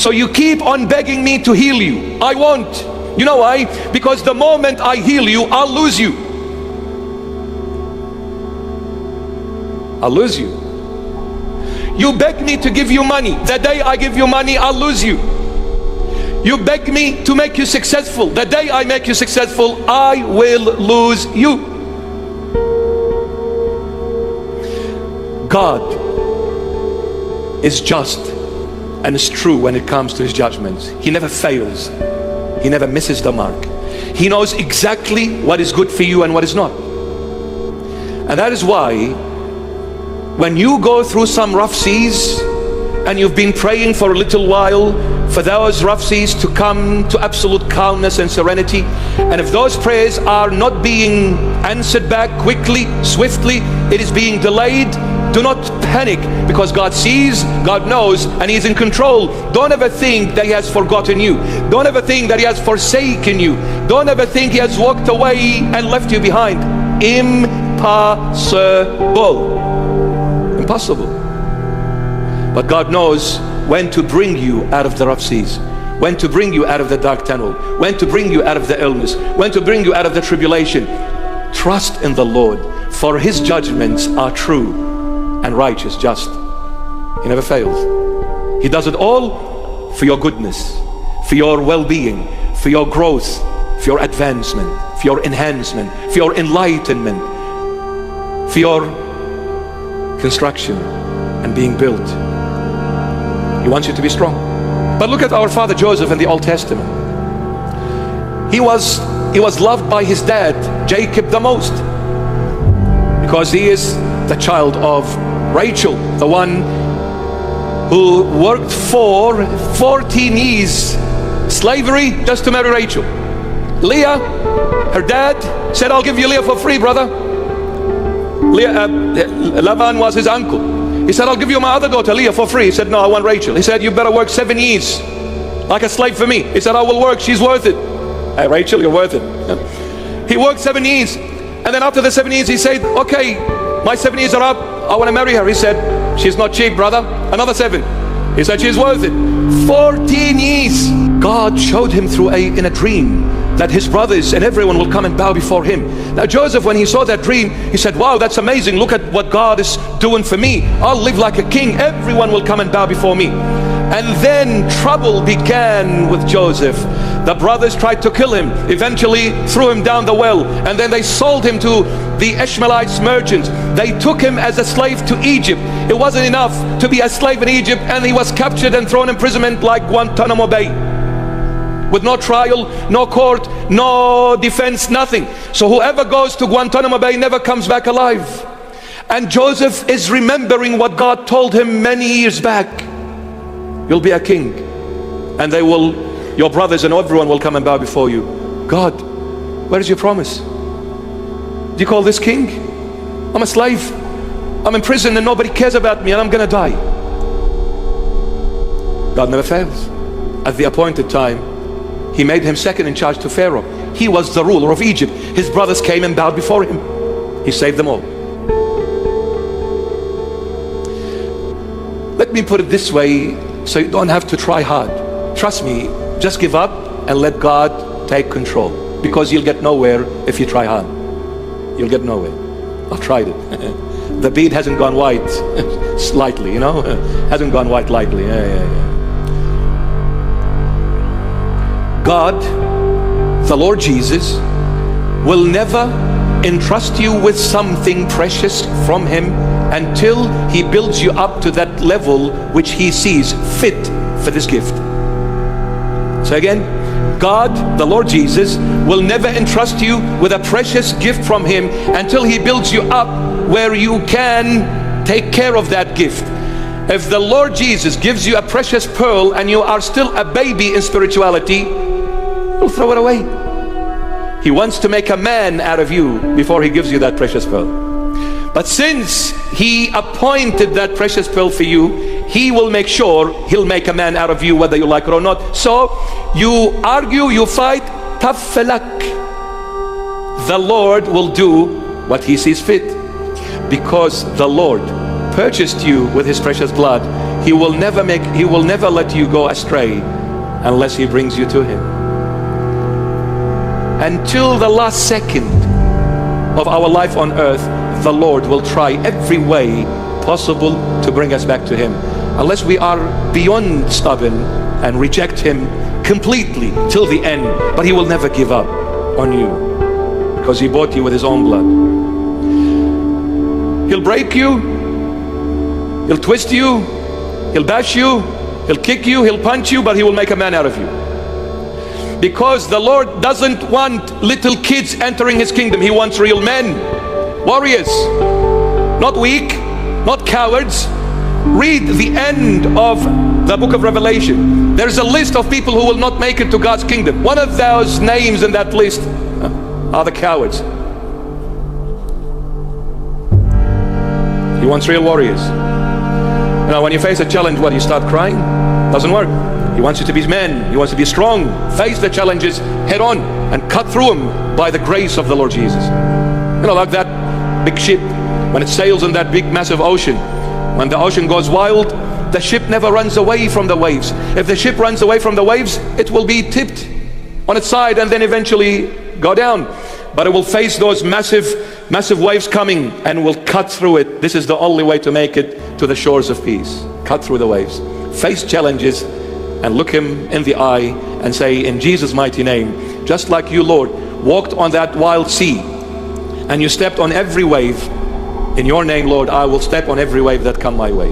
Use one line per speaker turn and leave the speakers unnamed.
So you keep on begging me to heal you. I won't. You know why? Because the moment I heal you, I'll lose you. I'll lose you. You beg me to give you money. The day I give you money, I'll lose you. You beg me to make you successful. The day I make you successful, I will lose you. God is just and is true when it comes to his judgments. He never fails. He never misses the mark. He knows exactly what is good for you and what is not. And that is why when you go through some rough seas and you've been praying for a little while for those rough seas to come to absolute calmness and serenity, and if those prayers are not being answered back quickly, swiftly, it is being delayed, do not panic, because God sees, God knows, and he's in control. Don't ever think that he has forgotten you. Don't ever think that he has forsaken you. Don't ever think he has walked away and left you behind. Impossible. Impossible. But God knows when to bring you out of the rough seas, when to bring you out of the dark tunnel, when to bring you out of the illness, when to bring you out of the tribulation. Trust in the Lord, for his judgments are true and righteous, just. He never fails. He does it all for your goodness, for your well-being, for your growth, for your advancement, for your enhancement, for your enlightenment, for your construction and being built. He wants you to be strong. But look at our father Joseph in the Old Testament. He was loved by his dad Jacob the most, because he is the child of Rachel, the one who worked for 14 years slavery just to marry Rachel. Leah, her dad said, I'll give you Leah for free, brother. Laban was his uncle. He said, I'll give you my other daughter Leah for free. He said, no, I want Rachel. He said, you better work 7 years like a slave for me. He said, I will work, she's worth it. Hey, Rachel, you're worth it. He worked 7 years, and then after the 7 years he said, okay, my 7 years are up, I want to marry her. He said, she's not cheap, brother. Another 7. He said, she's worth it. 14 years. God showed him in a dream that his brothers and everyone will come and bow before him. Now Joseph, when he saw that dream, he said, wow, that's amazing. Look at what God is doing for me. I'll live like a king. Everyone will come and bow before me. And then trouble began with Joseph. The brothers tried to kill him, eventually threw him down the well, and then they sold him to the Ishmaelites merchants. They took him as a slave to Egypt. It wasn't enough to be a slave in Egypt, and he was captured and thrown in imprisonment like Guantanamo Bay, with no trial, no court, no defense, nothing. So whoever goes to Guantanamo Bay never comes back alive. And Joseph is remembering what God told him many years back. You'll be a king, and your brothers and everyone will come and bow before you. God, where is your promise? Do you call this king? I'm a slave. I'm in prison and nobody cares about me, and I'm gonna die. God never fails. At the appointed time, he made him second in charge to Pharaoh. He was the ruler of Egypt. His brothers came and bowed before him. He saved them all. Let me put it this way, so you don't have to try hard. Trust me, just give up and let God take control, because you'll get nowhere if you try hard. You'll get nowhere. I've tried it. The bead hasn't gone white slightly, you know, hasn't gone white lightly. God, the Lord Jesus, will never entrust you with something precious from him until he builds you up to that level which he sees fit for this gift. So again, God, the Lord Jesus, will never entrust you with a precious gift from him until he builds you up where you can take care of that gift. If the Lord Jesus gives you a precious pearl and you are still a baby in spirituality, you'll throw it away. He wants to make a man out of you before he gives you that precious pearl. But since he appointed that precious pearl for you, he will make sure he'll make a man out of you, whether you like it or not. So you argue, you fight, tough luck. The Lord will do what he sees fit, because the Lord purchased you with his precious blood. He will never let you go astray unless He brings you to Him. Until the last second of our life on earth, the Lord will try every way possible to bring us back to Him. Unless we are beyond stubborn and reject Him completely till the end. But He will never give up on you, because He bought you with His own blood. He'll break you, He'll twist you, He'll bash you, He'll kick you, He'll punch you, but He will make a man out of you. Because the Lord doesn't want little kids entering His kingdom. He wants real men, warriors, not weak, not cowards. Read the end of the book of Revelation. There's a list of people who will not make it to God's kingdom. One of those names in that list are the cowards. He wants real warriors. You know, when you face a challenge, what, you start crying? Doesn't work. He wants you to be men. He wants you to be strong. Face the challenges head on and cut through them by the grace of the Lord Jesus. You know, like that big ship, when it sails in that big massive ocean, when the ocean goes wild, the ship never runs away from the waves. If the ship runs away from the waves, it will be tipped on its side and then eventually go down. But it will face those massive waves coming and will cut through it. This is the only way to make it to the shores of peace. Cut through the waves. Face challenges and look Him in the eye and say, in Jesus' mighty name, just like you, Lord, walked on that wild sea and you stepped on every wave, in your name, Lord, I will step on every wave that come my way.